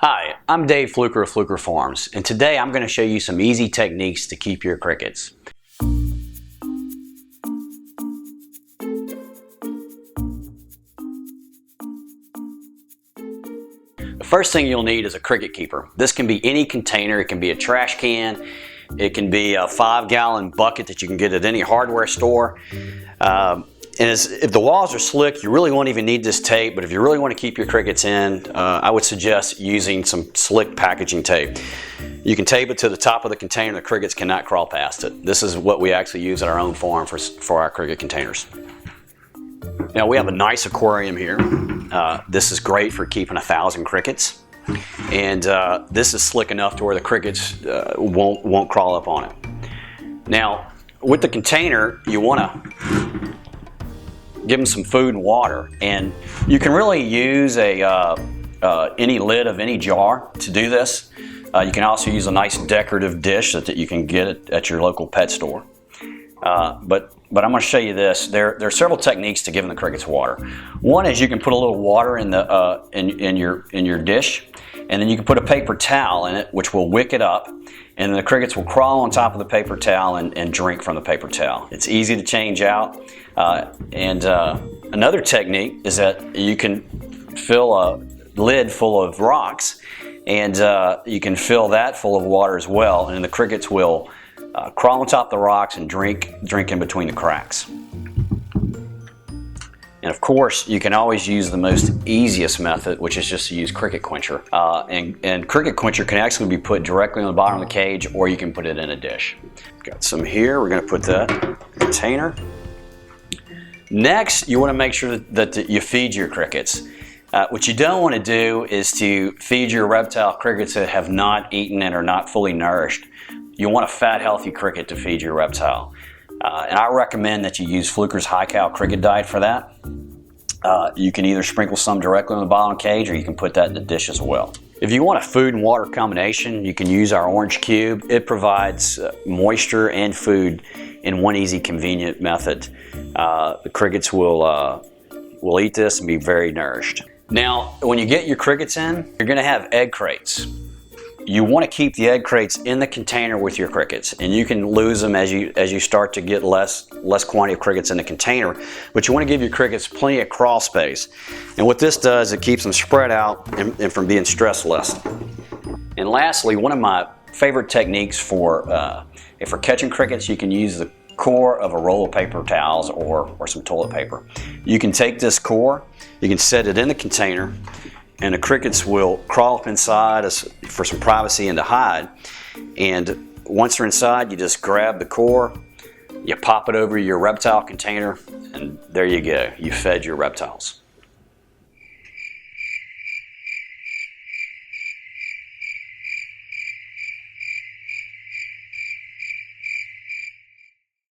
Hi, I'm Dave Fluker of Fluker Farms, and today I'm going to show you some easy techniques to keep your crickets. The first thing you'll need is a cricket keeper. This can be any container. It can be a trash can. It can be a 5-gallon bucket that you can get at any hardware store. If the walls are slick, you really won't even need this tape, but if you really want to keep your crickets in, I would suggest using some slick packaging tape. You can tape it to the top of the container. The crickets cannot crawl past it. This is what we actually use at our own farm for our cricket containers. Now we have a nice aquarium here. This is great for keeping 1,000 crickets. And this is slick enough to where the crickets won't crawl up on it. Now with the container, you want to give them some food and water, and you can really use any lid of any jar to do this. You can also use a nice decorative dish that you can get at your local pet store. But I'm going to show you this. There are several techniques to giving the crickets water. One is you can put a little water in your dish, and then you can put a paper towel in it, which will wick it up, and then the crickets will crawl on top of the paper towel and drink from the paper towel. It's easy to change out. Another technique is that you can fill a lid full of rocks, and you can fill that full of water as well, and the crickets will crawl on top of the rocks and drink in between the cracks. And of course, you can always use the most easiest method, which is just to use Cricket Quencher. And Cricket Quencher can actually be put directly on the bottom of the cage, or you can put it in a dish. Got some here. We're going to put that in the container. Next, you want to make sure that you feed your crickets. What you don't want to do is to feed your reptile crickets that have not eaten and are not fully nourished. You want a fat, healthy cricket to feed your reptile. And I recommend that you use Fluker's High-Cal Cricket Diet for that. You can either sprinkle some directly on the bottom cage, or you can put that in the dish as well. If you want a food and water combination, you can use our Orange Cube. It provides moisture and food in one easy, convenient method. The crickets will eat this and be very nourished. Now, when you get your crickets in, you're going to have egg crates. You want to keep the egg crates in the container with your crickets, and you can lose them as you start to get less quantity of crickets in the container, but you want to give your crickets plenty of crawl space. And what this does, it keeps them spread out and from being stressless. And lastly, one of my favorite techniques for catching crickets, you can use the core of a roll of paper towels or some toilet paper. You can take this core, you can set it in the container, and the crickets will crawl up inside for some privacy and to hide. And once they're inside, you just grab the core, you pop it over your reptile container, and there you go. You fed your reptiles.